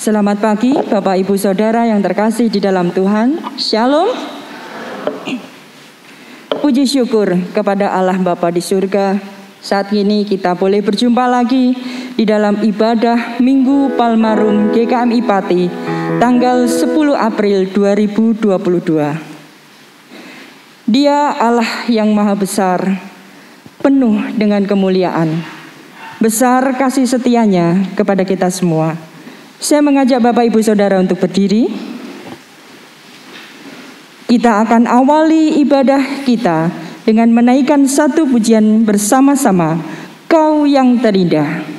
Selamat pagi Bapak Ibu Saudara yang terkasih di dalam Tuhan. Shalom. Puji syukur kepada Allah Bapa di surga. Saat ini kita boleh berjumpa lagi di dalam ibadah Minggu Palmarum GKMI Pati tanggal 10 April 2022. Dia Allah yang maha besar, penuh dengan kemuliaan. Besar kasih setianya kepada kita semua. Saya mengajak Bapak Ibu Saudara untuk berdiri. Kita akan awali ibadah kita dengan menaikkan satu pujian bersama-sama, Kau yang terindah.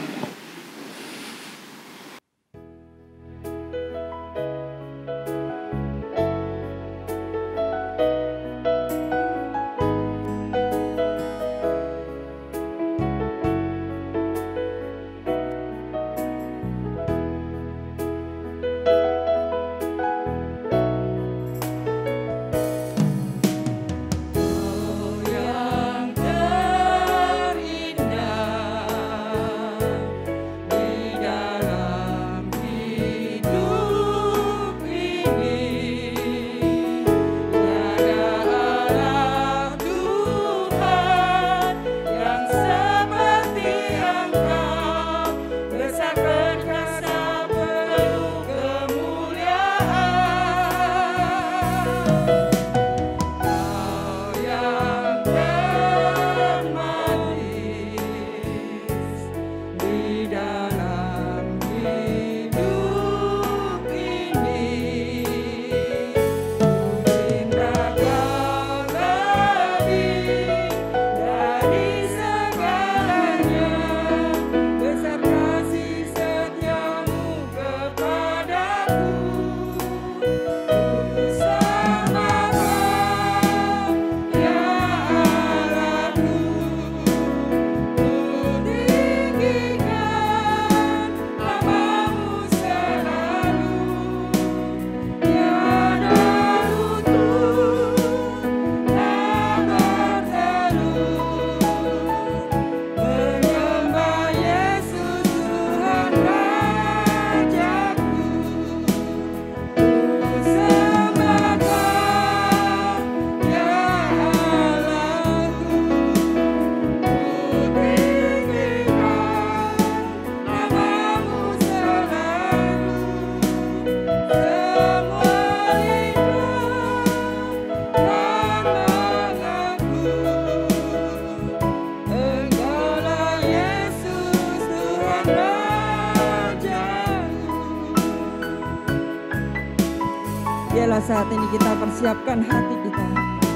Saat ini kita persiapkan hati kita.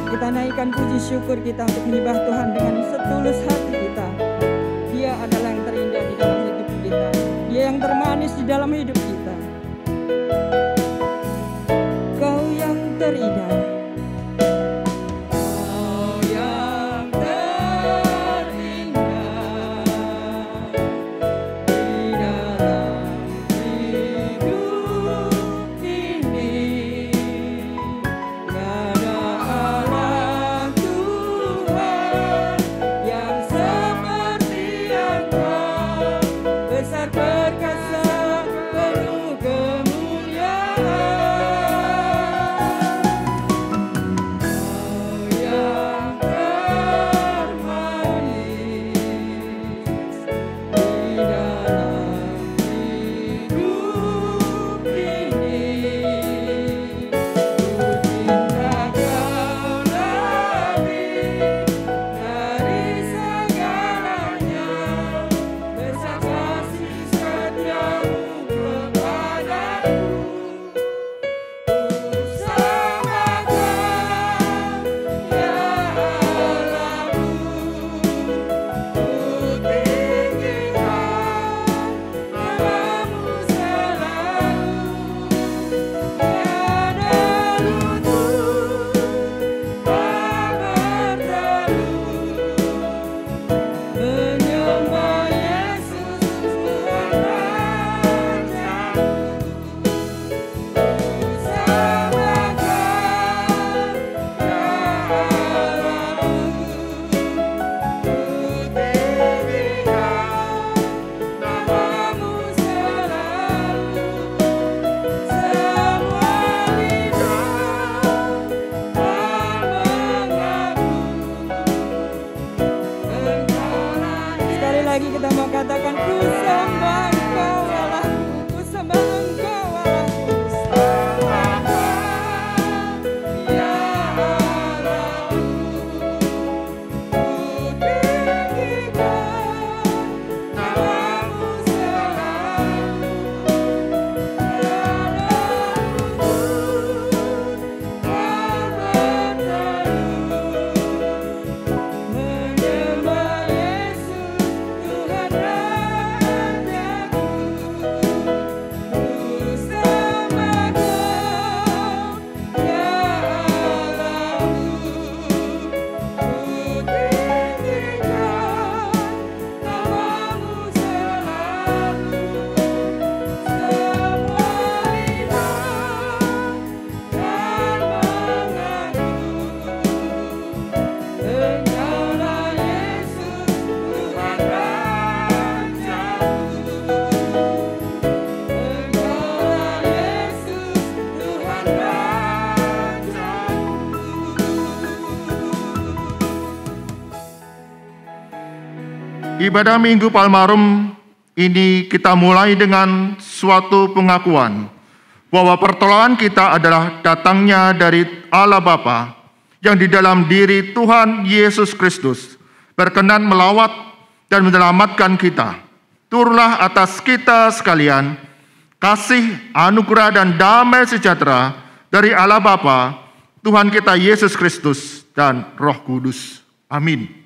Kita naikkan puji syukur kita untuk menyembah Tuhan dengan setulus hati kita. Dia adalah yang terindah di dalam hidup kita. Dia yang termanis di dalam hidup kita. Kau yang terindah. Yang lagi kita mau katakan, ku sembah Engkau Allahku, ku sembah Engkau Allahku. Ibadah Minggu Palmarum ini kita mulai dengan suatu pengakuan bahwa pertolongan kita adalah datangnya dari Allah Bapa yang di dalam diri Tuhan Yesus Kristus berkenan melawat dan menyelamatkan kita. Turunlah atas kita sekalian kasih, anugerah dan damai sejahtera dari Allah Bapa, Tuhan kita Yesus Kristus dan Roh Kudus. Amin.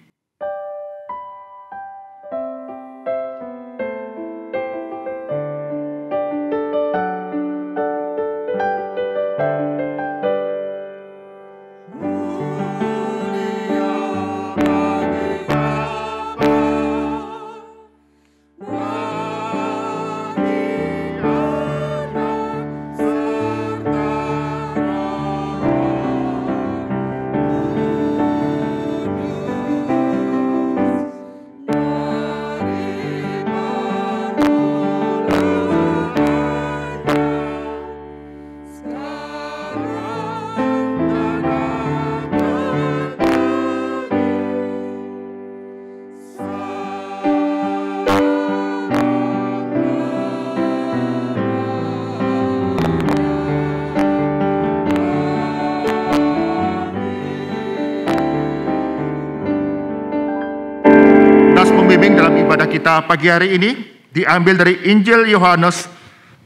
Pembimbing dalam ibadah kita pagi hari ini diambil dari Injil Yohanes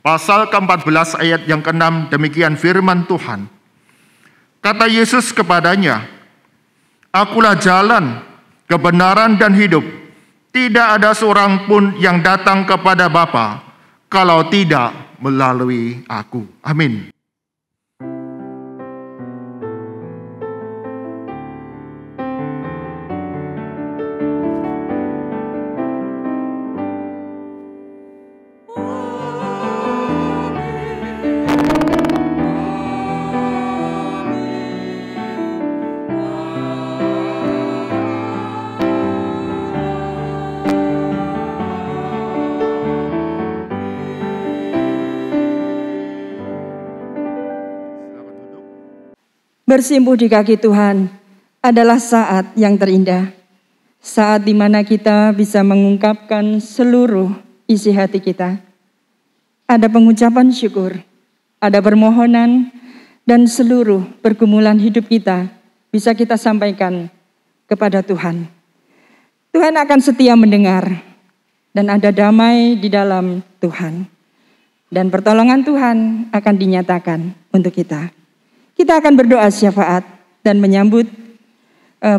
pasal ke-14 ayat yang ke-6. Demikian firman Tuhan. Kata Yesus kepadanya, "Akulah jalan, kebenaran dan hidup. Tidak ada seorang pun yang datang kepada Bapa kalau tidak melalui aku." Amin. Bersimpuh di kaki Tuhan adalah saat yang terindah. Saat di mana kita bisa mengungkapkan seluruh isi hati kita. Ada pengucapan syukur, ada permohonan, dan seluruh pergumulan hidup kita bisa kita sampaikan kepada Tuhan. Tuhan akan setia mendengar dan ada damai di dalam Tuhan. Dan pertolongan Tuhan akan dinyatakan untuk kita. Kita akan berdoa syafaat dan menyambut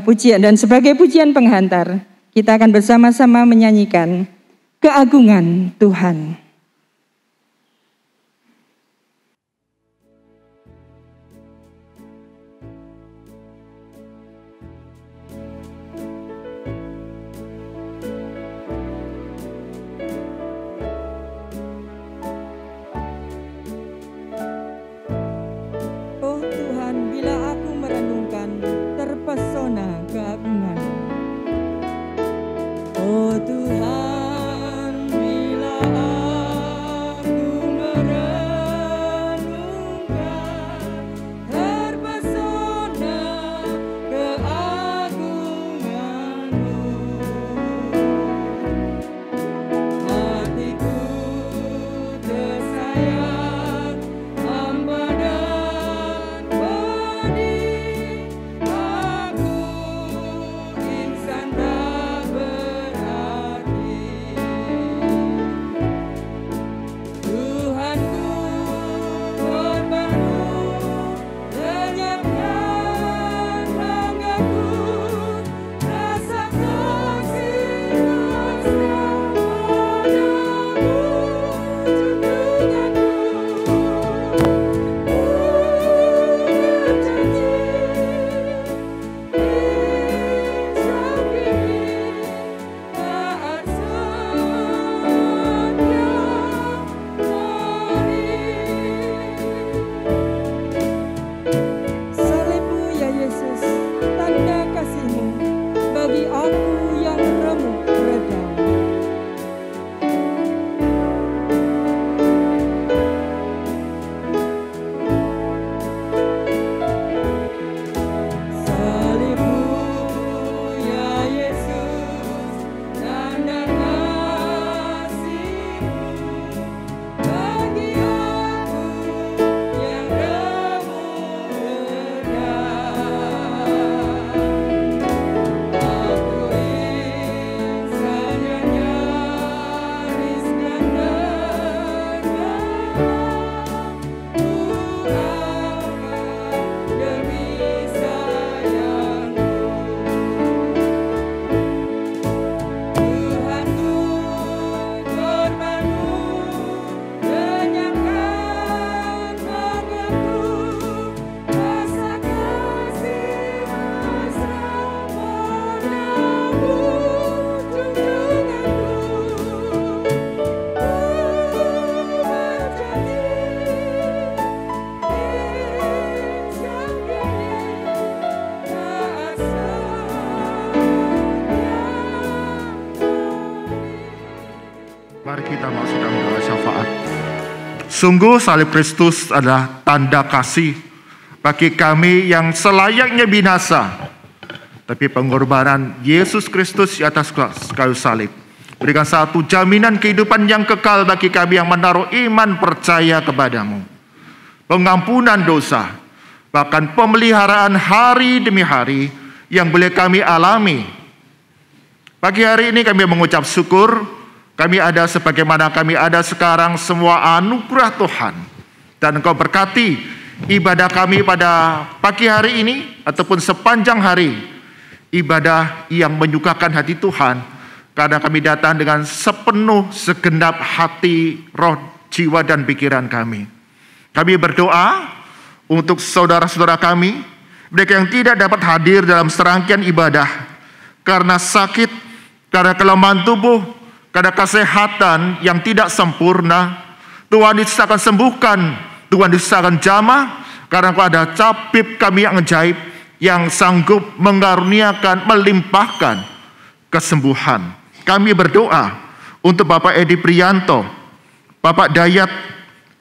pujian. Dan sebagai pujian penghantar, kita akan bersama-sama menyanyikan keagungan Tuhan. Mari kita masuk dalam doa syafaat. Sungguh salib Kristus adalah tanda kasih bagi kami yang selayaknya binasa. Tapi pengorbanan Yesus Kristus di atas kayu salib berikan satu jaminan kehidupan yang kekal bagi kami yang menaruh iman percaya kepadamu. Pengampunan dosa, bahkan pemeliharaan hari demi hari yang boleh kami alami. Pagi hari ini kami mengucap syukur. Kami ada sebagaimana kami ada sekarang, semua anugerah Tuhan. Dan Engkau berkati ibadah kami pada pagi hari ini ataupun sepanjang hari. Ibadah yang menyukakan hati Tuhan. Karena kami datang dengan segenap hati, roh, jiwa dan pikiran kami. Kami berdoa untuk saudara-saudara kami, mereka yang tidak dapat hadir dalam serangkaian ibadah. Karena sakit, karena kelemahan tubuh, karena kesehatan yang tidak sempurna. Tuhan Yesus akan sembuhkan, Tuhan Yesus akan jamah, karena Engkau ada tabib kami yang ajaib, yang sanggup mengaruniakan, melimpahkan kesembuhan. Kami berdoa untuk Bapak Edi Priyanto, Bapak Dayat,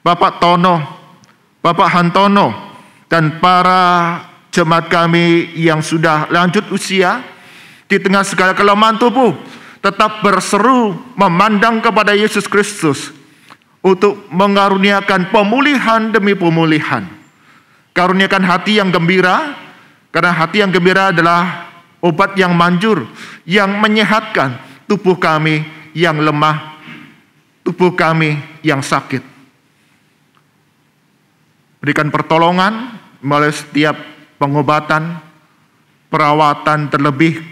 Bapak Tono, Bapak Hantono, dan para jemaat kami yang sudah lanjut usia, di tengah segala kelemahan tubuh, tetap berseru memandang kepada Yesus Kristus untuk mengaruniakan pemulihan demi pemulihan. Karuniakan hati yang gembira, karena hati yang gembira adalah obat yang manjur, yang menyehatkan tubuh kami yang lemah, tubuh kami yang sakit. Berikan pertolongan melalui setiap pengobatan, perawatan, terlebih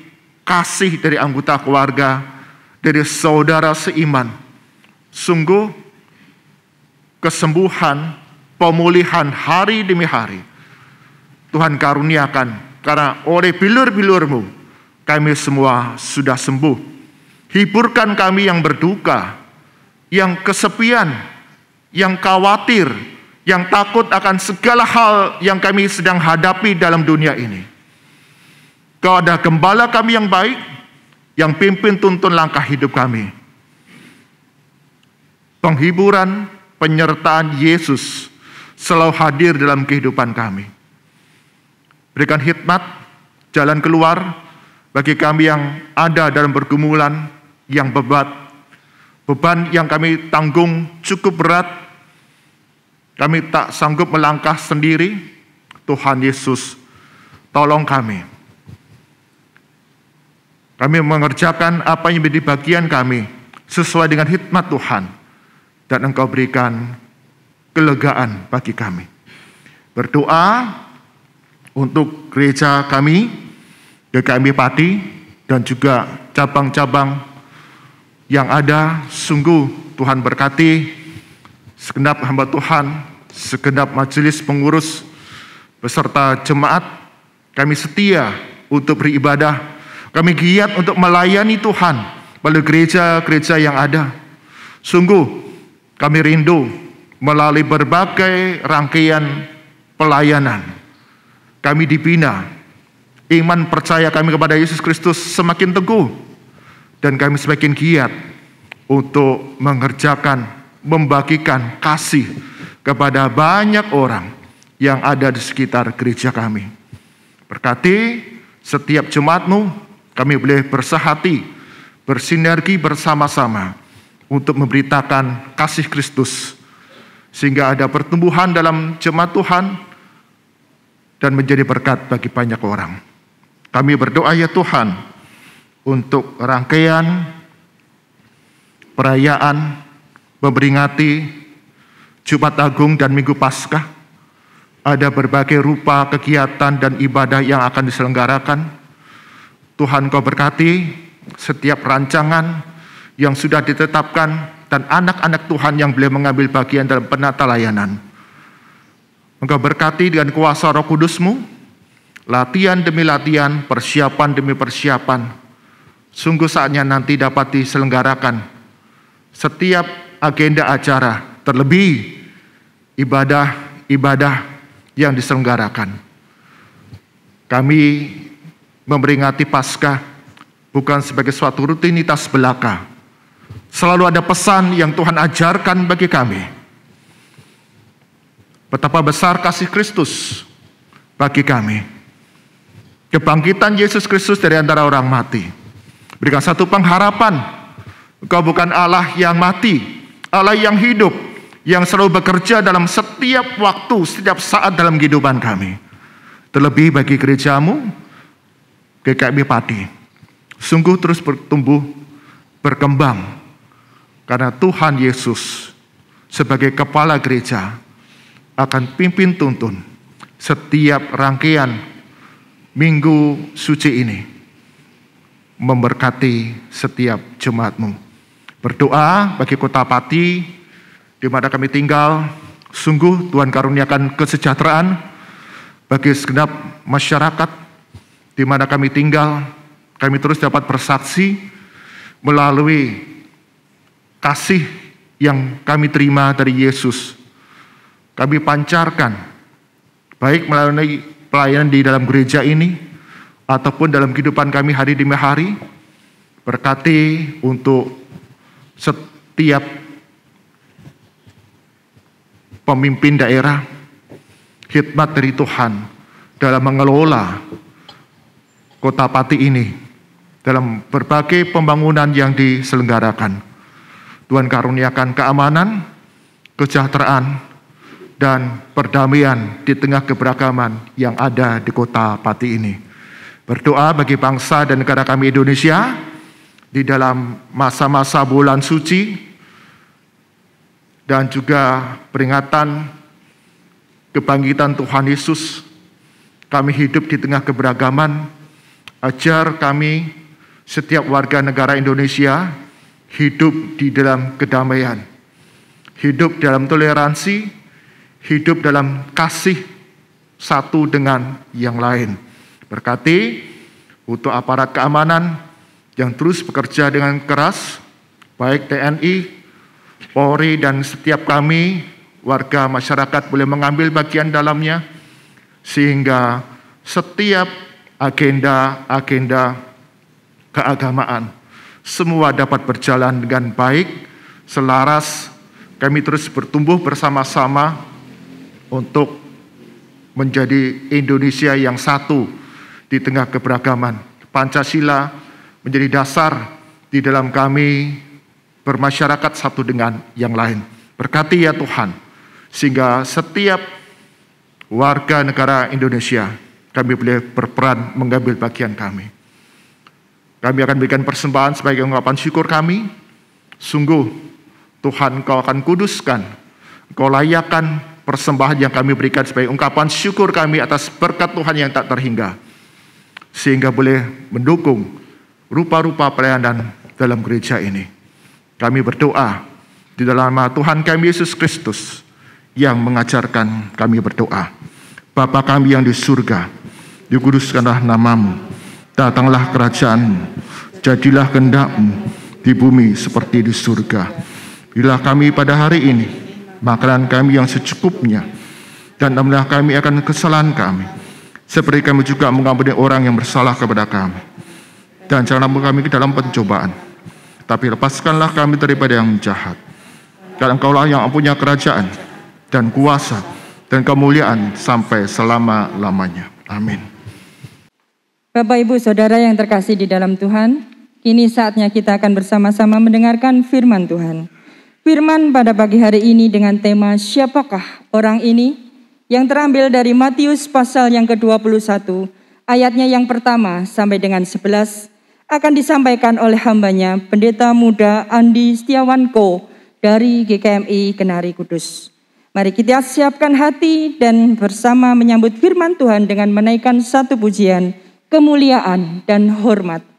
kasih dari anggota keluarga, dari saudara seiman. Sungguh kesembuhan, pemulihan hari demi hari Tuhan karuniakan, karena oleh bilur-bilur-Mu kami semua sudah sembuh. Hiburkan kami yang berduka, yang kesepian, yang khawatir, yang takut akan segala hal yang kami sedang hadapi dalam dunia ini. Kau ada gembala kami yang baik, yang pimpin tuntun langkah hidup kami. Penghiburan, penyertaan Yesus selalu hadir dalam kehidupan kami. Berikan hikmat, jalan keluar bagi kami yang ada dalam pergumulan yang beban yang kami tanggung cukup berat. Kami tak sanggup melangkah sendiri. Tuhan Yesus, tolong kami. Kami mengerjakan apa yang menjadi bagian kami sesuai dengan hikmat Tuhan. Dan Engkau berikan kelegaan bagi kami. Berdoa untuk gereja kami, GKMI Pati, dan juga cabang-cabang yang ada. Sungguh Tuhan berkati segenap hamba Tuhan, segenap majelis pengurus, beserta jemaat. Kami setia untuk beribadah. Kami giat untuk melayani Tuhan melalui gereja-gereja yang ada. Sungguh kami rindu melalui berbagai rangkaian pelayanan. Kami dibina, iman percaya kami kepada Yesus Kristus semakin teguh. Dan kami semakin giat untuk mengerjakan, membagikan kasih kepada banyak orang yang ada di sekitar gereja kami. Berkati setiap jemaat-Mu, kami boleh bersehati, bersinergi bersama-sama untuk memberitakan kasih Kristus. Sehingga ada pertumbuhan dalam jemaat Tuhan dan menjadi berkat bagi banyak orang. Kami berdoa ya Tuhan untuk rangkaian perayaan memperingati Jumat Agung dan Minggu Paskah. Ada berbagai rupa kegiatan dan ibadah yang akan diselenggarakan. Tuhan Kau berkati setiap rancangan yang sudah ditetapkan dan anak-anak Tuhan yang boleh mengambil bagian dalam penata layanan. Engkau berkati dengan kuasa Roh Kudus-Mu, latihan demi latihan, persiapan demi persiapan. Sungguh saatnya nanti dapat diselenggarakan setiap agenda acara, terlebih ibadah-ibadah yang diselenggarakan. Kami memperingati Paskah bukan sebagai suatu rutinitas belaka, selalu ada pesan yang Tuhan ajarkan bagi kami. Betapa besar kasih Kristus bagi kami. Kebangkitan Yesus Kristus dari antara orang mati berikan satu pengharapan. Engkau bukan Allah yang mati, Allah yang hidup, yang selalu bekerja dalam setiap waktu, setiap saat dalam kehidupan kami. Terlebih bagi gerejamu, GKMI Pati, sungguh terus bertumbuh, berkembang, karena Tuhan Yesus sebagai kepala gereja akan pimpin tuntun setiap rangkaian minggu suci ini, memberkati setiap jemaatmu. Berdoa bagi kota Pati di mana kami tinggal, sungguh Tuhan karuniakan kesejahteraan bagi segenap masyarakat di mana kami tinggal. Kami terus dapat bersaksi melalui kasih yang kami terima dari Yesus. Kami pancarkan baik melalui pelayanan di dalam gereja ini ataupun dalam kehidupan kami hari demi hari. Berkati untuk setiap pemimpin daerah, khidmat dari Tuhan dalam mengelola kota Pati ini, dalam berbagai pembangunan yang diselenggarakan. Tuhan karuniakan keamanan, kesejahteraan, dan perdamaian di tengah keberagaman yang ada di kota Pati ini. Berdoa bagi bangsa dan negara kami Indonesia di dalam masa-masa bulan suci dan juga peringatan kebangkitan Tuhan Yesus. Kami hidup di tengah keberagaman. Ajar kami setiap warga negara Indonesia hidup di dalam kedamaian, hidup dalam toleransi, hidup dalam kasih satu dengan yang lain. Berkati untuk aparat keamanan yang terus bekerja dengan keras, baik TNI, Polri, dan setiap kami, warga masyarakat boleh mengambil bagian dalamnya, sehingga setiap agenda-agenda keagamaan semua dapat berjalan dengan baik, selaras. Kami terus bertumbuh bersama-sama untuk menjadi Indonesia yang satu di tengah keberagaman. Pancasila menjadi dasar di dalam kami bermasyarakat satu dengan yang lain. Berkati ya Tuhan, sehingga setiap warga negara Indonesia kami boleh berperan mengambil bagian kami. Kami akan berikan persembahan sebagai ungkapan syukur kami. Sungguh Tuhan, Engkau akan kuduskan, Engkau layakkan persembahan yang kami berikan sebagai ungkapan syukur kami atas berkat Tuhan yang tak terhingga, sehingga boleh mendukung rupa-rupa pelayanan dalam gereja ini. Kami berdoa di dalam nama Tuhan kami Yesus Kristus yang mengajarkan kami berdoa. Bapa kami yang di surga, dikuduskanlah namamu, datanglah kerajaanmu, jadilah kehendak-Mu di bumi seperti di surga. Bila kami pada hari ini makanan kami yang secukupnya, dan ampunilah kami akan kesalahan kami, seperti kami juga mengampuni orang yang bersalah kepada kami. Dan janganlah kami ke dalam pencobaan, tapi lepaskanlah kami daripada yang jahat. Karena Engkaulah yang punya kerajaan dan kuasa dan kemuliaan sampai selama-lamanya. Amin. Bapak, Ibu, Saudara yang terkasih di dalam Tuhan, kini saatnya kita akan bersama-sama mendengarkan firman Tuhan. Firman pada pagi hari ini dengan tema siapakah orang ini, yang terambil dari Matius pasal yang ke-21, ayatnya yang pertama sampai dengan 11, akan disampaikan oleh hambanya Pendeta Muda Andi Setiawanko dari GKMI Kenari Kudus. Mari kita siapkan hati dan bersama menyambut firman Tuhan dengan menaikkan satu pujian, kemuliaan dan hormat. Oh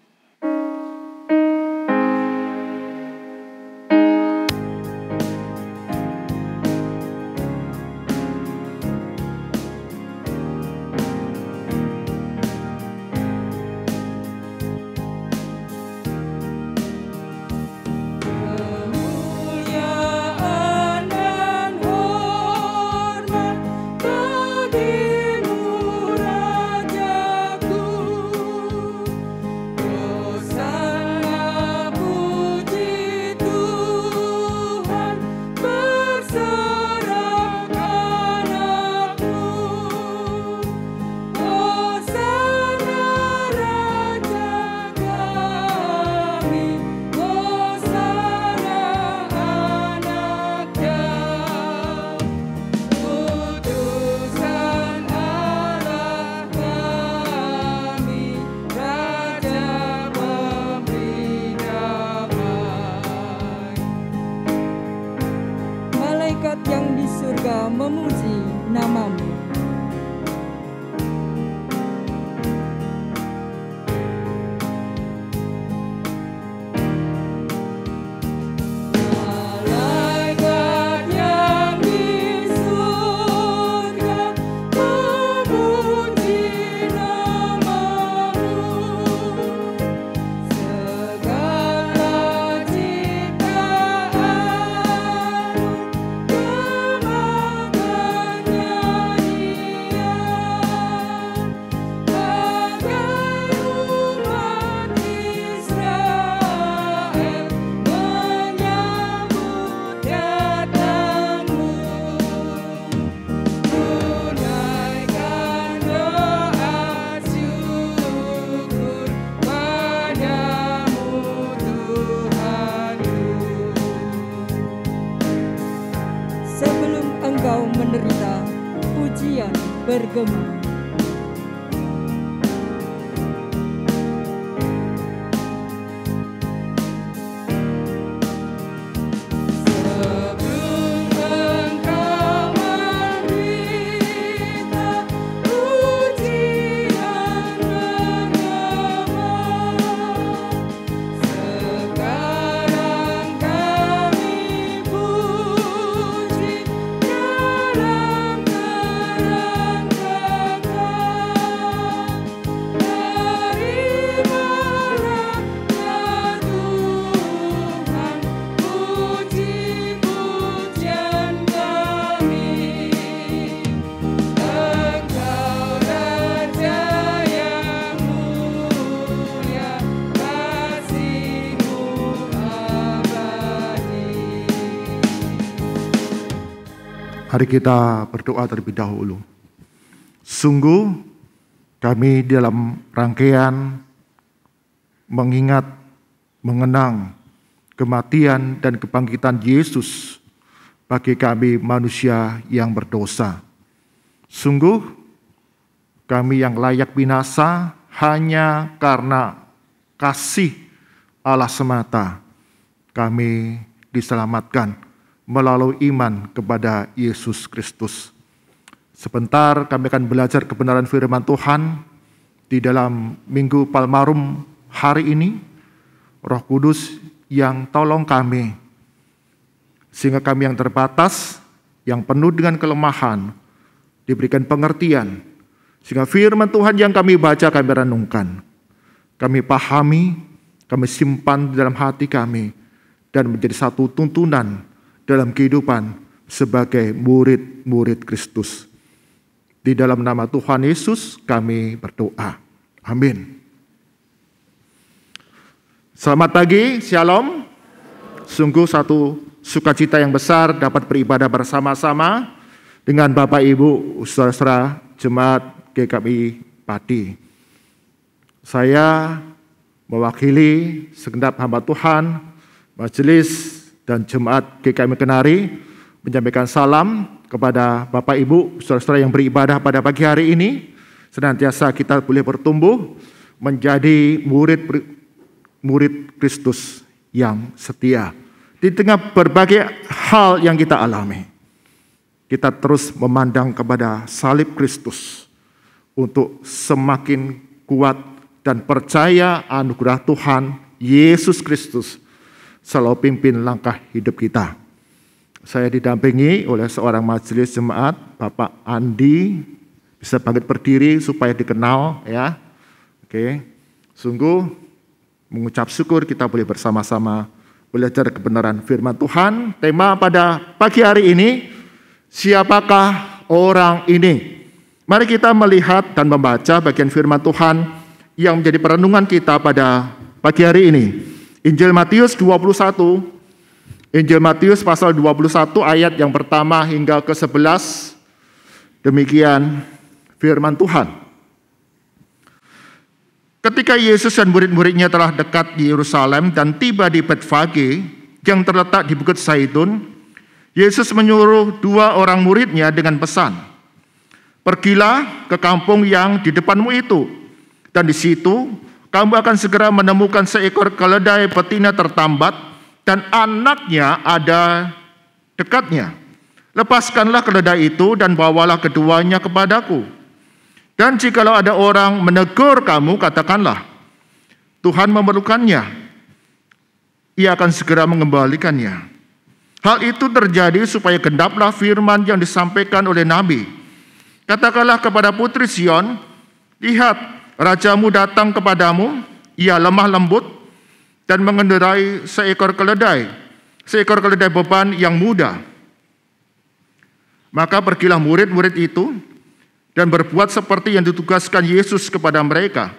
memuji nama-Mu. Menderita, pujian bergema. Mari kita berdoa terlebih dahulu. Sungguh kami dalam rangkaian mengingat, mengenang kematian dan kebangkitan Yesus bagi kami manusia yang berdosa. Sungguh kami yang layak binasa hanya karena kasih Allah semata kami diselamatkan melalui iman kepada Yesus Kristus. Sebentar kami akan belajar kebenaran firman Tuhan di dalam Minggu Palmarum hari ini. Roh Kudus yang tolong kami, sehingga kami yang terbatas, yang penuh dengan kelemahan, diberikan pengertian, sehingga firman Tuhan yang kami baca, kami renungkan, kami pahami, kami simpan di dalam hati kami, dan menjadi satu tuntunan dalam kehidupan sebagai murid-murid Kristus. Di dalam nama Tuhan Yesus kami berdoa. Amin. Selamat pagi, Shalom. Sungguh satu sukacita yang besar dapat beribadah bersama-sama dengan Bapak Ibu saudara jemaat GKI Pati. Saya mewakili segenap hamba Tuhan, majelis dan jemaat GKI Kenari menyampaikan salam kepada Bapak Ibu, saudara-saudara yang beribadah pada pagi hari ini. Senantiasa kita boleh bertumbuh menjadi murid Kristus yang setia. Di tengah berbagai hal yang kita alami, kita terus memandang kepada salib Kristus untuk semakin kuat dan percaya anugerah Tuhan Yesus Kristus selalu pimpin langkah hidup kita. Saya didampingi oleh seorang majelis jemaat, Bapak Andi. Bisa bangkit berdiri supaya dikenal ya. Oke. Sungguh mengucap syukur kita boleh bersama-sama belajar kebenaran firman Tuhan. Tema pada pagi hari ini, siapakah orang ini? Mari kita melihat dan membaca bagian firman Tuhan yang menjadi perenungan kita pada pagi hari ini. Injil Matius 21, Injil Matius pasal 21 ayat yang pertama hingga ke-11. Demikian firman Tuhan. Ketika Yesus dan murid-muridnya telah dekat di Yerusalem dan tiba di Betfage yang terletak di Bukit Zaitun, Yesus menyuruh 2 orang muridnya dengan pesan, "Pergilah ke kampung yang di depanmu itu, dan di situ kamu akan segera menemukan seekor keledai betina tertambat dan anaknya ada dekatnya. Lepaskanlah keledai itu dan bawalah keduanya kepadaku. Dan jikalau ada orang menegur kamu, katakanlah, Tuhan memerlukannya. Ia akan segera mengembalikannya. Hal itu terjadi supaya genaplah firman yang disampaikan oleh Nabi. Katakanlah kepada putri Sion, lihat, rajamu datang kepadamu, ia lemah lembut dan mengendarai seekor keledai beban yang muda. Maka pergilah murid-murid itu dan berbuat seperti yang ditugaskan Yesus kepada mereka.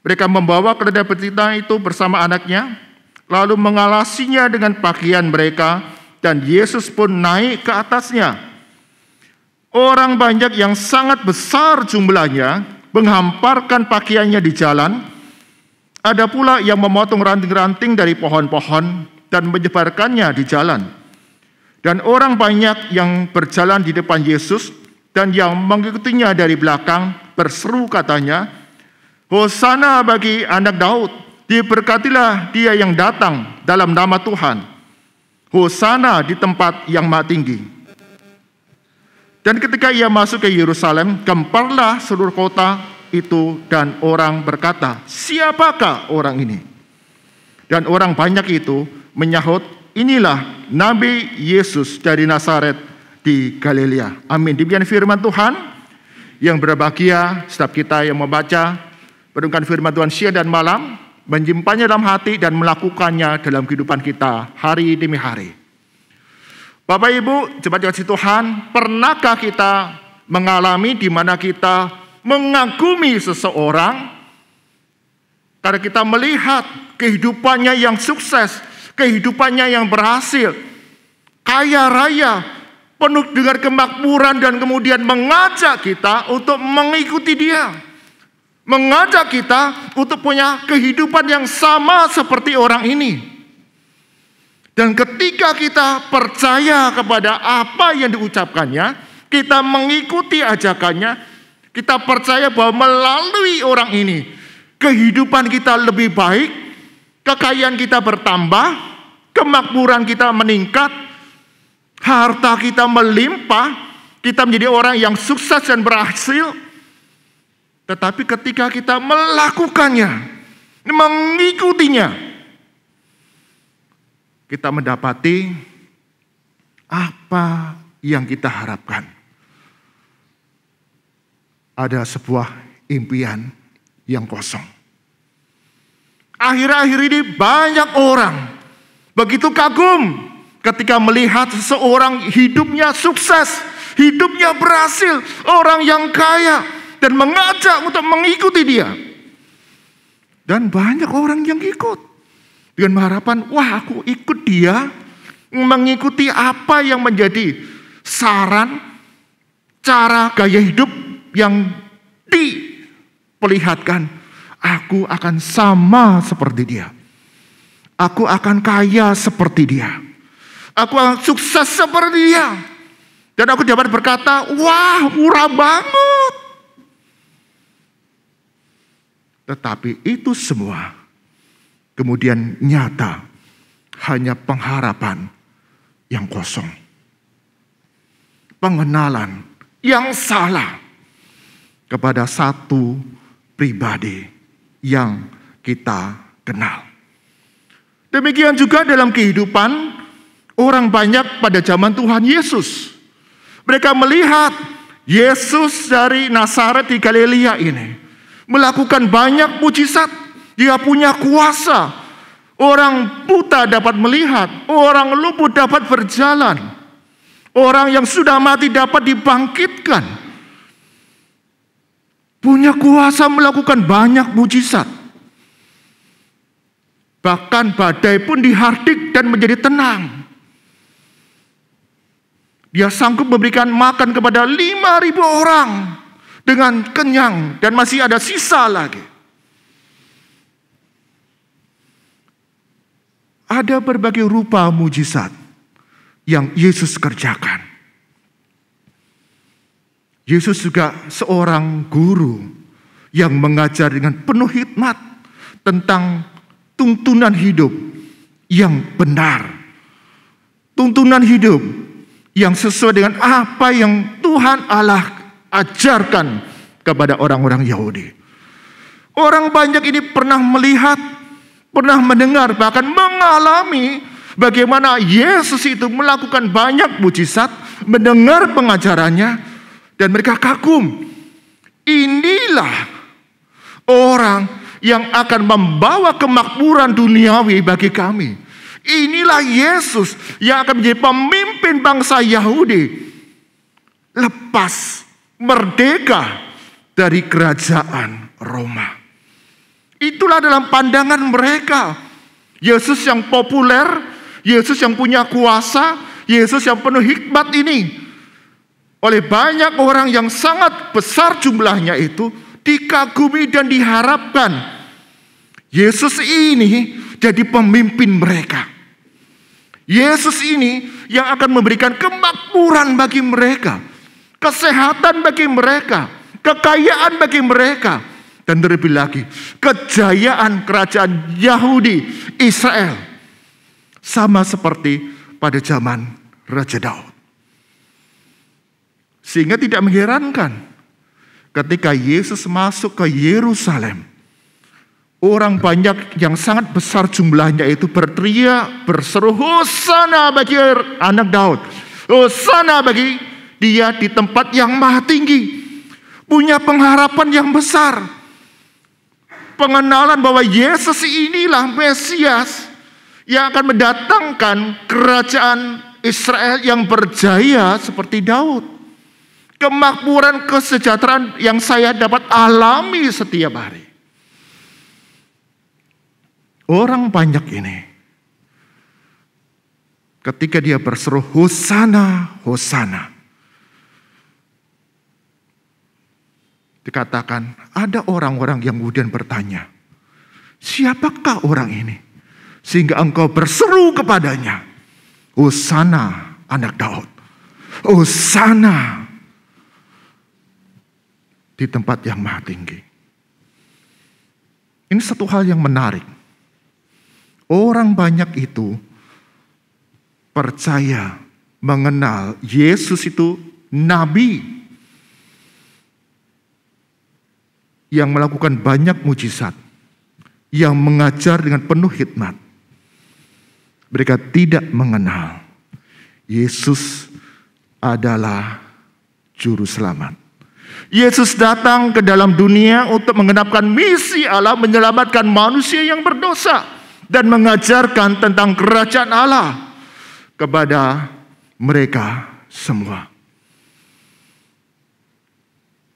Mereka membawa keledai betina itu bersama anaknya, lalu mengalasinya dengan pakaian mereka, dan Yesus pun naik ke atasnya. Orang banyak yang sangat besar jumlahnya menghamparkan pakaiannya di jalan. Ada pula yang memotong ranting-ranting dari pohon-pohon dan menyebarkannya di jalan. Dan orang banyak yang berjalan di depan Yesus dan yang mengikutinya dari belakang berseru katanya, Hosana bagi anak Daud, diberkatilah dia yang datang dalam nama Tuhan. Hosana di tempat yang maha tinggi. Dan ketika ia masuk ke Yerusalem, gemparlah seluruh kota itu dan orang berkata, siapakah orang ini? Dan orang banyak itu menyahut, inilah Nabi Yesus dari Nazaret di Galilea. Amin. Demikian firman Tuhan. Yang berbahagia setiap kita yang membaca, merenungkan firman Tuhan siang dan malam, menyimpannya dalam hati dan melakukannya dalam kehidupan kita hari demi hari. Bapak Ibu, jemaat kasih Tuhan, pernahkah kita mengalami di mana kita mengagumi seseorang karena kita melihat kehidupannya yang sukses, kehidupannya yang berhasil, kaya raya, penuh dengan kemakmuran, dan kemudian mengajak kita untuk mengikuti dia, mengajak kita untuk punya kehidupan yang sama seperti orang ini. Dan ketika kita percaya kepada apa yang diucapkannya, kita mengikuti ajakannya, kita percaya bahwa melalui orang ini kehidupan kita lebih baik, kekayaan kita bertambah, kemakmuran kita meningkat, harta kita melimpah, kita menjadi orang yang sukses dan berhasil. Tetapi ketika kita melakukannya, mengikutinya, kita mendapati apa yang kita harapkan. Ada sebuah impian yang kosong. Akhir-akhir ini banyak orang begitu kagum ketika melihat seseorang hidupnya sukses, hidupnya berhasil, orang yang kaya, dan mengajak untuk mengikuti dia. Dan banyak orang yang ikut dengan harapan, wah aku ikut dia, mengikuti apa yang menjadi saran, cara gaya hidup yang diperlihatkan. Aku akan sama seperti dia. Aku akan kaya seperti dia. Aku akan sukses seperti dia. Dan aku dapat berkata, wah murah banget. Tetapi itu semua kemudian nyata hanya pengharapan yang kosong. Pengenalan yang salah kepada satu pribadi yang kita kenal. Demikian juga dalam kehidupan orang banyak pada zaman Tuhan Yesus. Mereka melihat Yesus dari Nazaret di Galilea ini melakukan banyak mujizat. Dia punya kuasa. Orang buta dapat melihat, orang lumpuh dapat berjalan, orang yang sudah mati dapat dibangkitkan. Punya kuasa melakukan banyak mujizat. Bahkan badai pun dihardik dan menjadi tenang. Dia sanggup memberikan makan kepada 5.000 orang dengan kenyang, dan masih ada sisa lagi. Ada berbagai rupa mujizat yang Yesus kerjakan. Yesus juga seorang guru yang mengajar dengan penuh hikmat tentang tuntunan hidup yang benar. Tuntunan hidup yang sesuai dengan apa yang Tuhan Allah ajarkan kepada orang-orang Yahudi. Orang banyak ini pernah melihat, pernah mendengar, bahkan mengalami bagaimana Yesus itu melakukan banyak mujizat, mendengar pengajarannya, dan mereka kagum. Inilah orang yang akan membawa kemakmuran duniawi bagi kami. Inilah Yesus yang akan menjadi pemimpin bangsa Yahudi, lepas, merdeka dari kerajaan Roma. Itulah dalam pandangan mereka. Yesus yang populer, Yesus yang punya kuasa, Yesus yang penuh hikmat ini, oleh banyak orang yang sangat besar jumlahnya itu, dikagumi dan diharapkan Yesus ini jadi pemimpin mereka. Yesus ini yang akan memberikan kemakmuran bagi mereka, kesehatan bagi mereka, kekayaan bagi mereka, dan terlebih lagi kejayaan kerajaan Yahudi Israel, sama seperti pada zaman Raja Daud. Sehingga tidak mengherankan ketika Yesus masuk ke Yerusalem, orang banyak yang sangat besar jumlahnya itu berteriak, berseru, Hosana bagi anak Daud, Hosana bagi dia di tempat yang maha tinggi. Punya pengharapan yang besar, pengenalan bahwa Yesus inilah Mesias yang akan mendatangkan kerajaan Israel yang berjaya seperti Daud. Kemakmuran, kesejahteraan yang saya dapat alami setiap hari. Orang banyak ini, ketika dia berseru Hosana, Hosana, dikatakan ada orang-orang yang kemudian bertanya, siapakah orang ini? Sehingga engkau berseru kepadanya, Hosana anak Daud, Hosana di tempat yang maha tinggi. Ini satu hal yang menarik. Orang banyak itu percaya, mengenal Yesus itu nabi yang melakukan banyak mujizat, yang mengajar dengan penuh hikmat. Mereka tidak mengenal Yesus adalah juru selamat. Yesus datang ke dalam dunia untuk menggenapkan misi Allah, menyelamatkan manusia yang berdosa, dan mengajarkan tentang kerajaan Allah kepada mereka semua.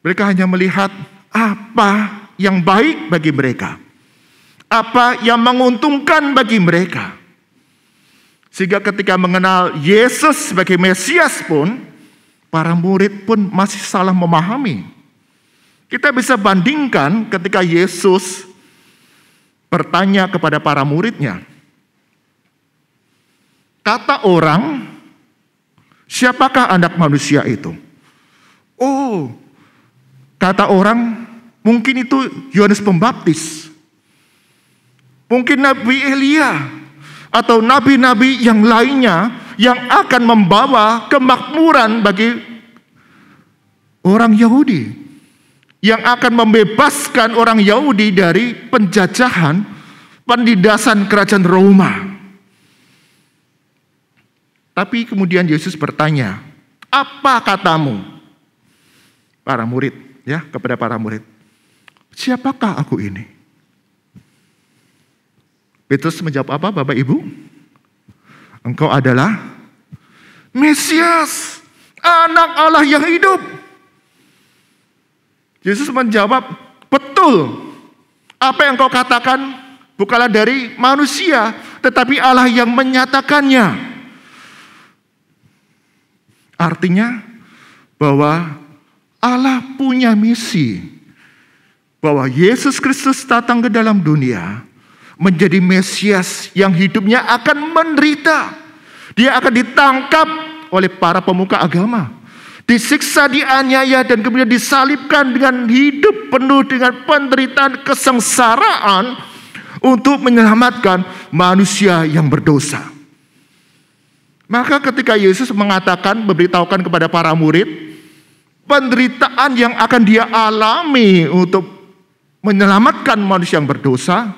Mereka hanya melihat apa yang baik bagi mereka, apa yang menguntungkan bagi mereka. Sehingga ketika mengenal Yesus sebagai Mesias pun, para murid pun masih salah memahami. Kita bisa bandingkan ketika Yesus bertanya kepada para muridnya, kata orang, siapakah anak manusia itu? Oh, kata orang, mungkin itu Yohanes Pembaptis, mungkin Nabi Elia, atau nabi-nabi yang lainnya yang akan membawa kemakmuran bagi orang Yahudi, yang akan membebaskan orang Yahudi dari penjajahan, penindasan kerajaan Roma. Tapi kemudian Yesus bertanya, apa katamu? Para murid, ya, kepada para murid, siapakah aku ini? Petrus menjawab apa, Bapak Ibu? Engkau adalah Mesias, anak Allah yang hidup. Yesus menjawab, betul, apa yang kau katakan bukanlah dari manusia, tetapi Allah yang menyatakannya. Artinya bahwa Allah punya misi, bahwa Yesus Kristus datang ke dalam dunia menjadi Mesias yang hidupnya akan menderita. Dia akan ditangkap oleh para pemuka agama, disiksa, dianiaya, dan kemudian disalibkan dengan hidup penuh dengan penderitaan, kesengsaraan untuk menyelamatkan manusia yang berdosa. Maka ketika Yesus mengatakan, memberitahukan kepada para murid, penderitaan yang akan dia alami untuk menyelamatkan manusia yang berdosa,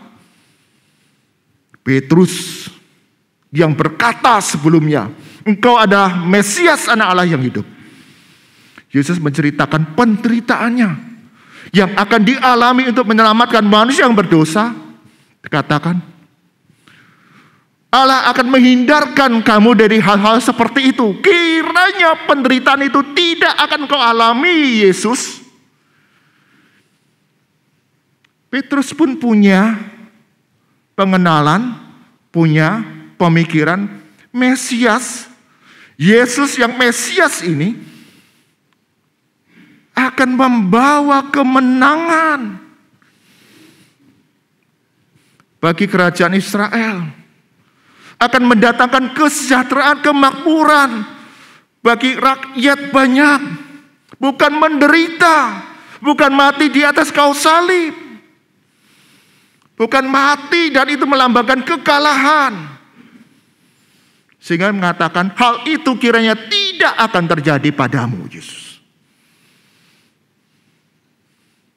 Petrus yang berkata sebelumnya, engkau adalah Mesias, anak Allah yang hidup. Yesus menceritakan penderitaannya yang akan dialami untuk menyelamatkan manusia yang berdosa. Dikatakan, Allah akan menghindarkan kamu dari hal-hal seperti itu. Kiranya penderitaan itu tidak akan kau alami, Yesus. Petrus pun punya pengenalan, punya pemikiran Mesias. Yesus yang Mesias ini akan membawa kemenangan bagi kerajaan Israel. Akan mendatangkan kesejahteraan, kemakmuran bagi rakyat banyak. Bukan menderita, bukan mati di atas kayu salib. Bukan mati dan itu melambangkan kekalahan. Sehingga mengatakan hal itu kiranya tidak akan terjadi padamu, Yesus.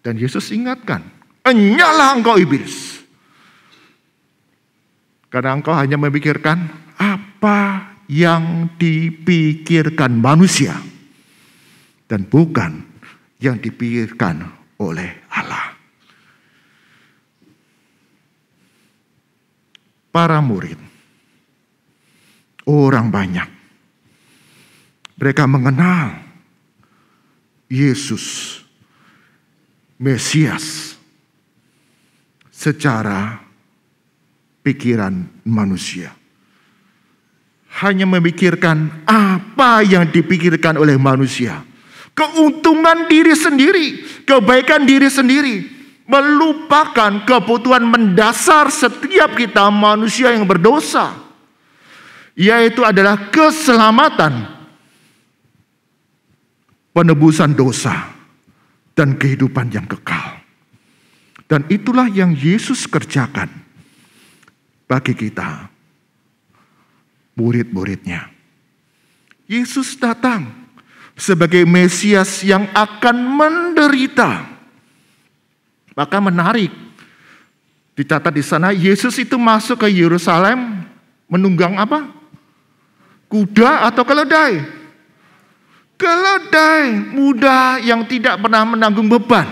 Dan Yesus ingatkan, enyalah engkau iblis. Karena engkau hanya memikirkan apa yang dipikirkan manusia dan bukan yang dipikirkan oleh Allah. Para murid, orang banyak, mereka mengenal Yesus Mesias secara pikiran manusia. Hanya memikirkan apa yang dipikirkan oleh manusia. Keuntungan diri sendiri, kebaikan diri sendiri. Melupakan kebutuhan mendasar setiap kita manusia yang berdosa. Yaitu adalah keselamatan, penebusan dosa, dan kehidupan yang kekal. Dan itulah yang Yesus kerjakan bagi kita, murid-muridnya. Yesus datang sebagai Mesias yang akan menderita. Maka menarik, dicatat di sana, Yesus itu masuk ke Yerusalem menunggang apa? Kuda atau keledai? Keledai muda yang tidak pernah menanggung beban.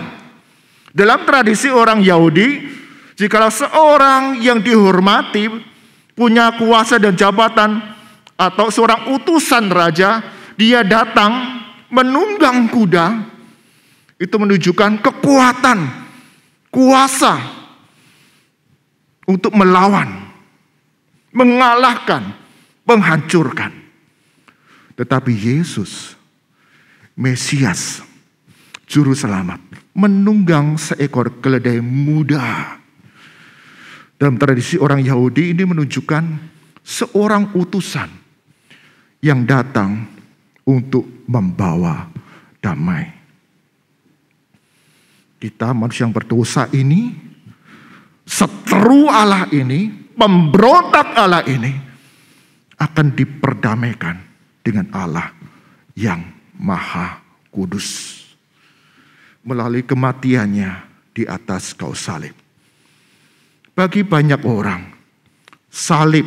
Dalam tradisi orang Yahudi, jikalau seorang yang dihormati, punya kuasa dan jabatan, atau seorang utusan raja, dia datang menunggang kuda, itu menunjukkan kekuatan, kuasa untuk melawan, mengalahkan, menghancurkan. Tetapi Yesus, Mesias, Juru Selamat, menunggang seekor keledai muda. Dalam tradisi orang Yahudi ini menunjukkan seorang utusan yang datang untuk membawa damai. Kita manusia yang berdosa ini, seteru Allah ini, pemberontak Allah ini, akan diperdamaikan dengan Allah yang Maha Kudus. Melalui kematiannya di atas kayu salib. Bagi banyak orang, salib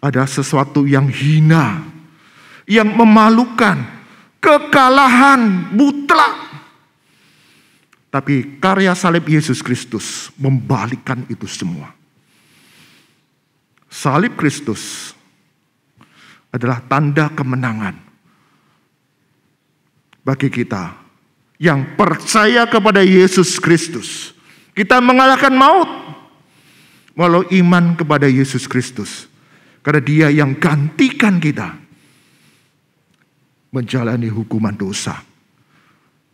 adalah sesuatu yang hina, yang memalukan, kekalahan mutlak. Tapi karya salib Yesus Kristus membalikkan itu semua. Salib Kristus adalah tanda kemenangan bagi kita yang percaya kepada Yesus Kristus. Kita mengalahkan maut walau iman kepada Yesus Kristus. Karena dia yang gantikan kita menjalani hukuman dosa.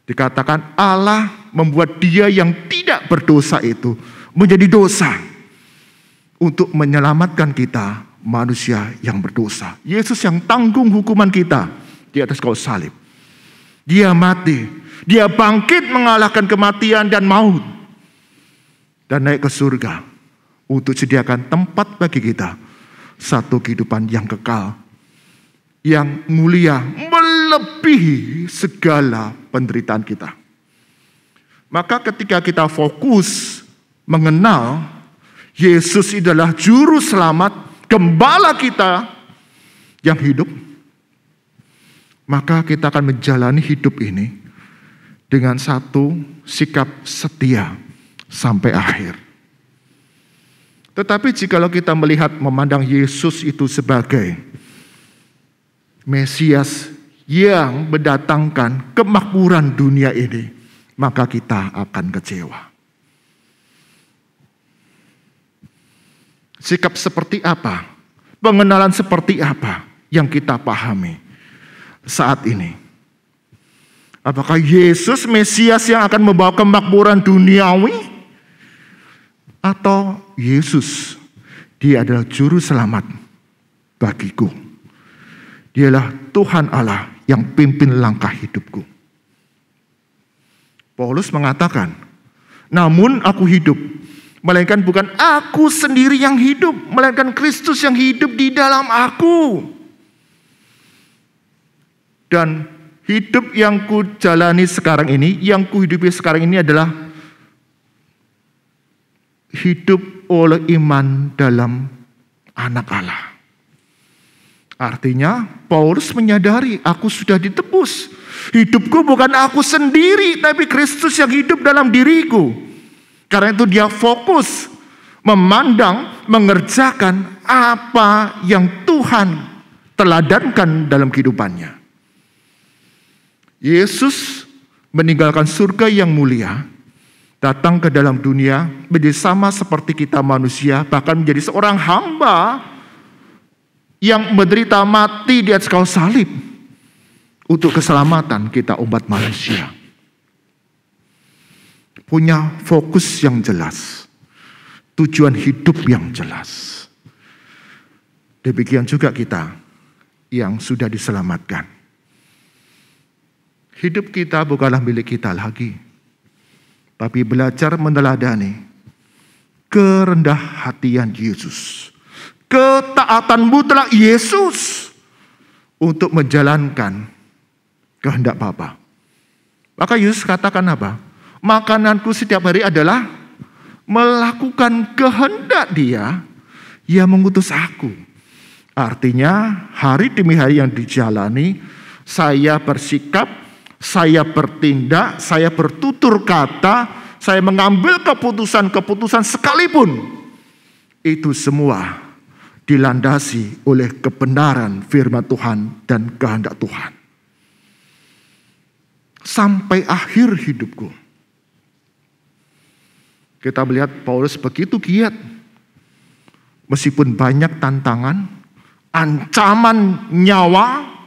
Dikatakan Allah membuat dia yang tidak berdosa itu menjadi dosa untuk menyelamatkan kita, manusia yang berdosa. Yesus yang tanggung hukuman kita di atas kayu salib. Dia mati, dia bangkit mengalahkan kematian dan maut, dan naik ke surga untuk sediakan tempat bagi kita, satu kehidupan yang kekal yang mulia melebihi segala penderitaan kita. Maka ketika kita fokus mengenal Yesus adalah juru selamat, gembala kita yang hidup, maka kita akan menjalani hidup ini dengan satu sikap setia sampai akhir. Tetapi jikalau kita melihat memandang Yesus itu sebagai Mesias yang mendatangkan kemakmuran dunia ini, maka kita akan kecewa. Sikap seperti apa, pengenalan seperti apa yang kita pahami saat ini? Apakah Yesus Mesias yang akan membawa kemakmuran duniawi? Atau Yesus, dia adalah juru selamat bagiku. Dialah Tuhan Allah yang pimpin langkah hidupku. Paulus mengatakan, namun aku hidup, melainkan bukan aku sendiri yang hidup, melainkan Kristus yang hidup di dalam aku. Dan hidup yang ku jalani sekarang ini, yang ku hidupi sekarang ini adalah hidup oleh iman dalam Anak Allah. Artinya Paulus menyadari, aku sudah ditebus. Hidupku bukan aku sendiri, tapi Kristus yang hidup dalam diriku. Karena itu dia fokus memandang, mengerjakan apa yang Tuhan teladankan dalam kehidupannya. Yesus meninggalkan surga yang mulia, datang ke dalam dunia menjadi sama seperti kita manusia, bahkan menjadi seorang hamba yang menderita mati di atas kayu salib untuk keselamatan kita umat manusia. Punya fokus yang jelas, tujuan hidup yang jelas. Demikian juga kita yang sudah diselamatkan. Hidup kita bukanlah milik kita lagi, tapi belajar meneladani kerendah hatian Yesus, ketaatan mutlak Yesus untuk menjalankan kehendak Bapa. Maka Yesus katakan apa? Makananku setiap hari adalah melakukan kehendak Dia yang mengutus aku. Artinya hari demi hari yang dijalani, saya bersikap, saya bertindak, saya bertutur kata, saya mengambil keputusan-keputusan sekalipun, itu semua dilandasi oleh kebenaran firman Tuhan dan kehendak Tuhan. Sampai akhir hidupku. Kita melihat Paulus begitu giat. Meskipun banyak tantangan, ancaman nyawa,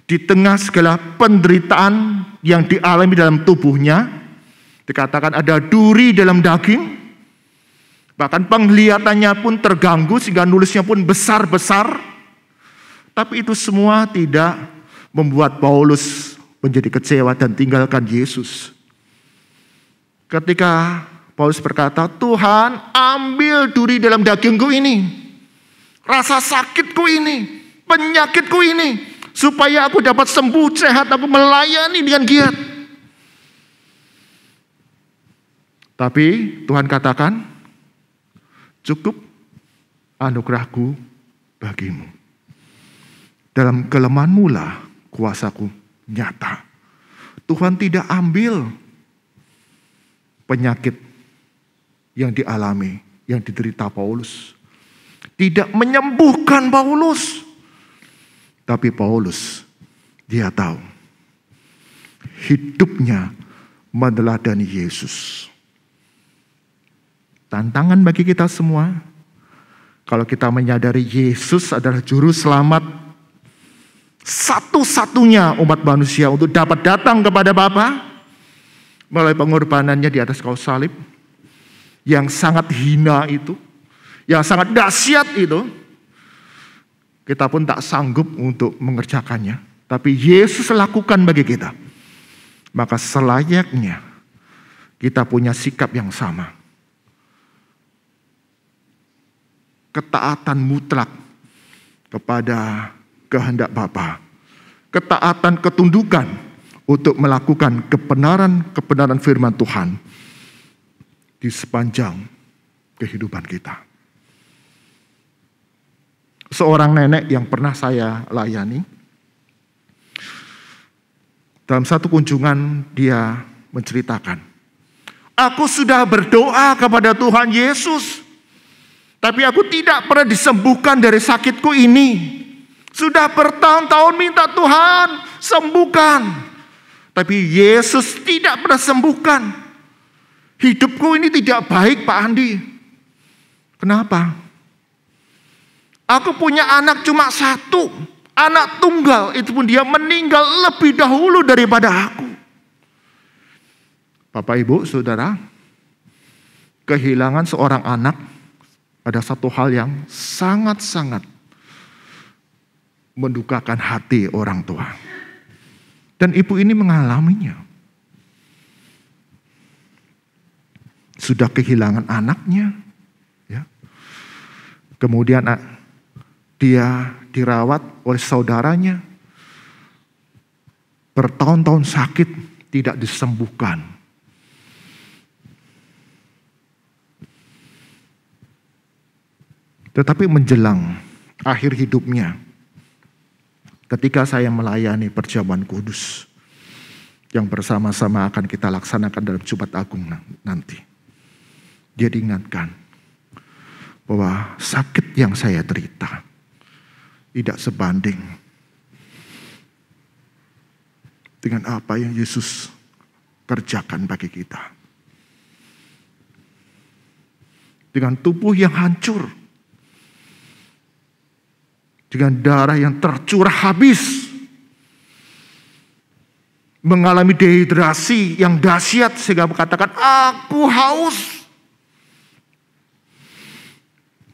di tengah segala penderitaan yang dialami dalam tubuhnya, dikatakan ada duri dalam daging, bahkan penglihatannya pun terganggu sehingga nulisnya pun besar-besar. Tapi itu semua tidak membuat Paulus menjadi kecewa dan tinggalkan Yesus. Ketika Paulus berkata, Tuhan ambil duri dalam dagingku ini, rasa sakitku ini, penyakitku ini, supaya aku dapat sembuh, sehat, aku melayani dengan giat. Tapi Tuhan katakan, cukup anugerahku bagimu. Dalam kelemahanmu lah kuasaku nyata. Tuhan tidak ambil penyakit yang dialami, yang diderita Paulus. Tidak menyembuhkan Paulus. Tapi Paulus, dia tahu hidupnya meneladani Yesus. Tantangan bagi kita semua, kalau kita menyadari Yesus adalah juru selamat satu-satunya umat manusia untuk dapat datang kepada Bapa melalui pengorbanannya di atas kayu salib, yang sangat hina itu, yang sangat dahsyat itu, kita pun tak sanggup untuk mengerjakannya. Tapi Yesus lakukan bagi kita. Maka selayaknya kita punya sikap yang sama. Ketaatan mutlak kepada kehendak Bapa. Ketaatan, ketundukan untuk melakukan kebenaran firman Tuhan di sepanjang kehidupan kita. Seorang nenek yang pernah saya layani, dalam satu kunjungan dia menceritakan, aku sudah berdoa kepada Tuhan Yesus, tapi aku tidak pernah disembuhkan dari sakitku ini. Sudah bertahun-tahun minta Tuhan sembuhkan, tapi Yesus tidak pernah sembuhkan. Hidupku ini tidak baik, Pak Andi. Kenapa? Aku punya anak cuma satu, anak tunggal, itu pun dia meninggal lebih dahulu daripada aku. Bapak, Ibu, Saudara, kehilangan seorang anak ada satu hal yang sangat-sangat mendukakan hati orang tua. Dan ibu ini mengalaminya. Sudah kehilangan anaknya, ya. Kemudian dia dirawat oleh saudaranya. Bertahun-tahun sakit tidak disembuhkan. Tetapi menjelang akhir hidupnya, ketika saya melayani perjamuan kudus yang bersama-sama akan kita laksanakan dalam Jumat Agung nanti, dia diingatkan bahwa sakit yang saya derita tidak sebanding dengan apa yang Yesus kerjakan bagi kita. Dengan tubuh yang hancur, dengan darah yang tercurah habis, mengalami dehidrasi yang dahsyat sehingga mengatakan, aku haus.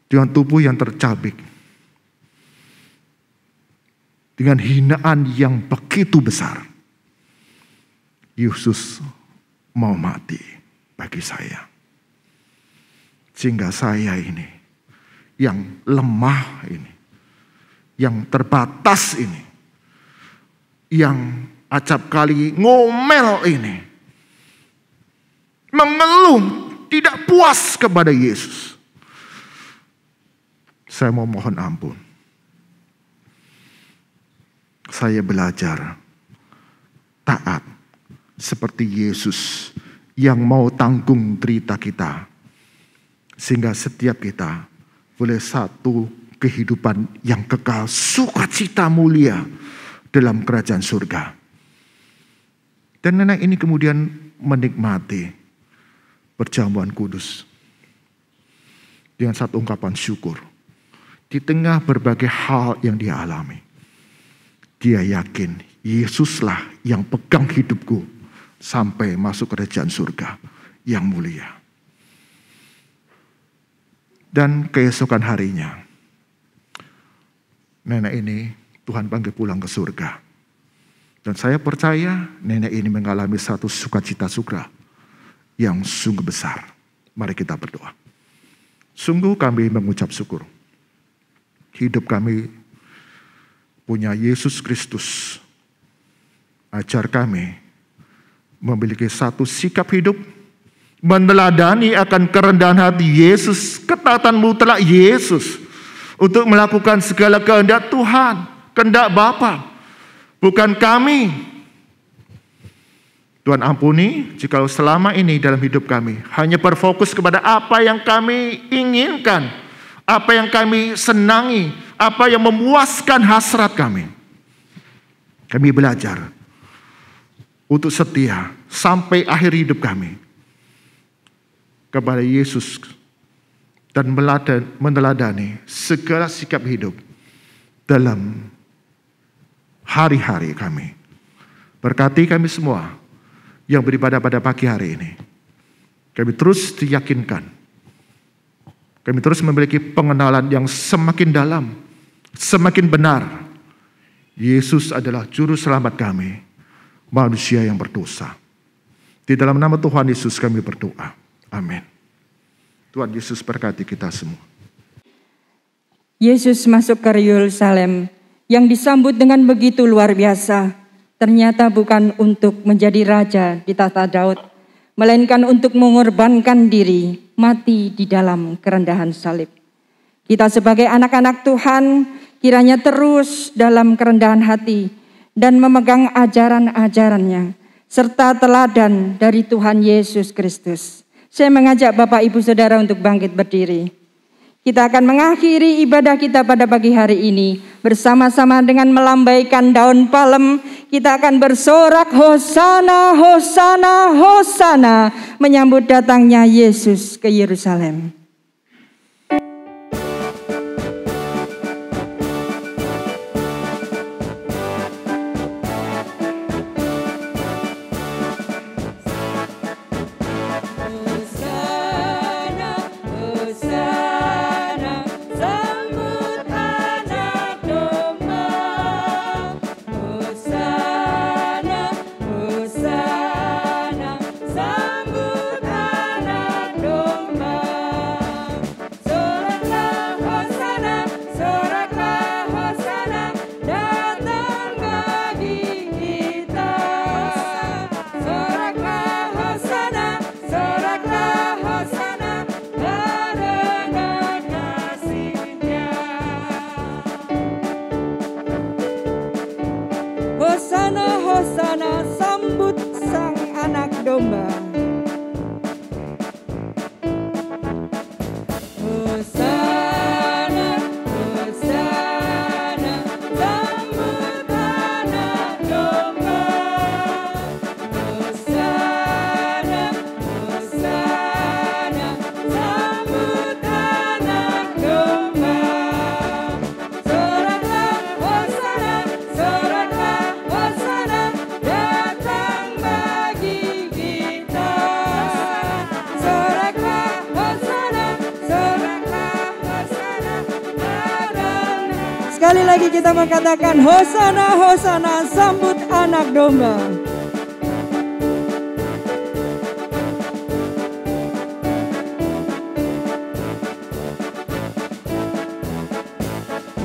Dengan tubuh yang tercabik, dengan hinaan yang begitu besar, Yesus mau mati bagi saya. Sehingga saya ini, yang lemah ini, yang terbatas ini, yang acap kali ngomel ini, mengeluh, tidak puas kepada Yesus. Saya mau mohon ampun. Saya belajar taat seperti Yesus yang mau tanggung derita kita. Sehingga setiap kita boleh satu kehidupan yang kekal, sukacita mulia dalam kerajaan surga. Dan nenek ini kemudian menikmati perjamuan kudus dengan satu ungkapan syukur. Di tengah berbagai hal yang dia alami, dia yakin Yesuslah yang pegang hidupku sampai masuk kerajaan surga yang mulia. Dan keesokan harinya, nenek ini Tuhan panggil pulang ke surga. Dan saya percaya nenek ini mengalami satu sukacita surga yang sungguh besar. Mari kita berdoa. Sungguh kami mengucap syukur. Hidup kami punya Yesus Kristus. Ajar kami memiliki satu sikap hidup, meneladani akan kerendahan hati Yesus, ketaatan mutlak Yesus, untuk melakukan segala kehendak Tuhan, kehendak Bapa, bukan kami. Tuhan ampuni jika selama ini dalam hidup kami hanya berfokus kepada apa yang kami inginkan, apa yang kami senangi, apa yang memuaskan hasrat kami. Kami belajar untuk setia sampai akhir hidup kami kepada Yesus dan meneladani segala sikap hidup dalam hari-hari kami. Berkati kami semua yang beribadah pada pagi hari ini. Kami terus diyakinkan, kami terus memiliki pengenalan yang semakin dalam, semakin benar. Yesus adalah juru selamat kami, manusia yang berdosa. Di dalam nama Tuhan Yesus kami berdoa. Amin. Tuhan Yesus berkati kita semua. Yesus masuk ke Yerusalem. yang disambut dengan begitu luar biasa, ternyata bukan untuk menjadi raja di tahta Daud, melainkan untuk mengorbankan diri, mati di dalam kerendahan salib. Kita sebagai anak-anak Tuhan, kiranya terus dalam kerendahan hati dan memegang ajaran-ajarannya, serta teladan dari Tuhan Yesus Kristus. Saya mengajak Bapak Ibu Saudara untuk bangkit berdiri. Kita akan mengakhiri ibadah kita pada pagi hari ini bersama-sama dengan melambaikan daun palem. Kita akan bersorak Hosana, Hosana, Hosana menyambut datangnya Yesus ke Yerusalem. Hosana, Hosana, sambut sang anak domba. Hosana, Hosana, sambut anak domba. Hosana, Hosana, sambut anak domba. Soraklah Hosana, soraklah Hosana, datang bagi kita. Soraklah Hosana, soraklah Hosana, datang. Sekali lagi kita mengatakan Hosana, Hosana, sambut anak domba.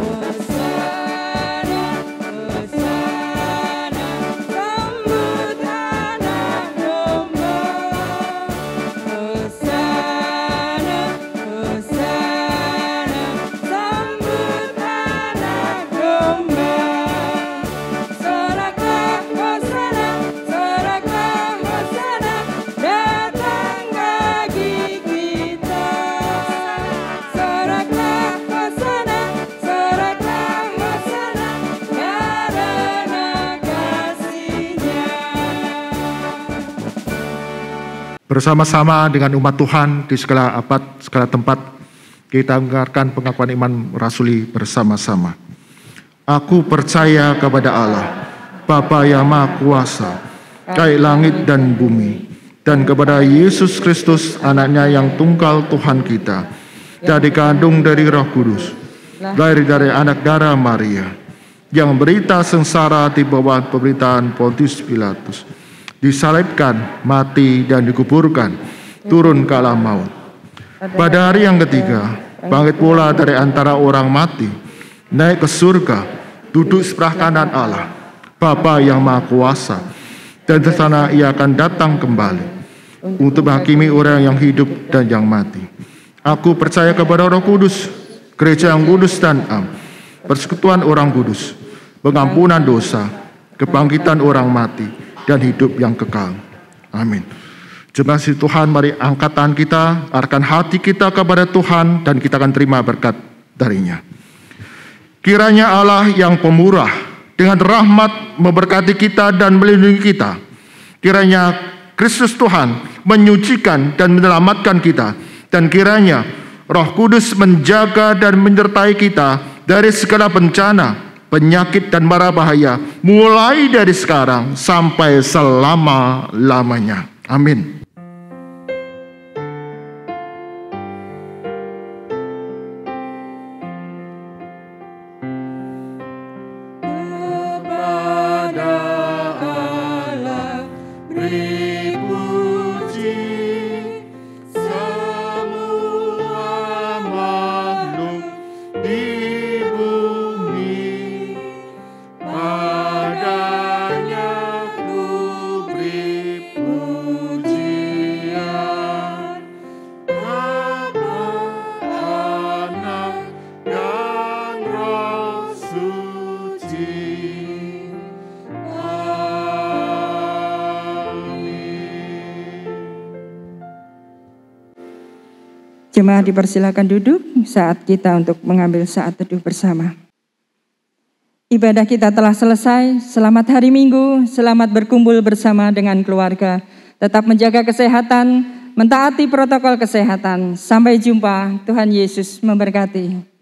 Hosana, Hosana, sambut anak domba. Hosana, Hosana, sambut anak domba. Soraklah Hosana, soraklah Hosana, datang bagi kita. Soraklah Hosana, soraklah Hosana, karena kasih-Nya. Bersama-sama dengan umat Tuhan di segala abad, segala tempat, kita mendengarkan pengakuan iman rasuli bersama-sama. Aku percaya kepada Allah, Bapa yang Maha Kuasa, Kain langit dan bumi, dan kepada Yesus Kristus, anaknya yang tunggal Tuhan kita, yang dikandung dari Roh Kudus, lahir dari anak darah Maria, yang berita sengsara di bawah pemerintahan Pontius Pilatus, disalibkan, mati, dan dikuburkan, turun ke alam maut. Pada hari yang ketiga, bangkit pula dari antara orang mati, naik ke surga, duduk sebelah kanan Allah, Bapa yang Maha Kuasa, dan di sana Ia akan datang kembali untuk menghakimi orang yang hidup dan yang mati. Aku percaya kepada Roh Kudus, gereja yang kudus dan am, persekutuan orang kudus, pengampunan dosa, kebangkitan orang mati, dan hidup yang kekal. Amin. Jemaat kasih Tuhan, mari angkat tangan kita, arahkan hati kita kepada Tuhan, dan kita akan terima berkat darinya. Kiranya Allah yang pemurah dengan rahmat memberkati kita dan melindungi kita. Kiranya Kristus Tuhan menyucikan dan menyelamatkan kita. Dan kiranya Roh Kudus menjaga dan menyertai kita dari segala bencana, penyakit dan mara bahaya, mulai dari sekarang sampai selama-lamanya. Amin. Jemaat dipersilakan duduk saat kita untuk mengambil saat teduh bersama. Ibadah kita telah selesai. Selamat hari Minggu, selamat berkumpul bersama dengan keluarga. Tetap menjaga kesehatan, mentaati protokol kesehatan. Sampai jumpa, Tuhan Yesus memberkati.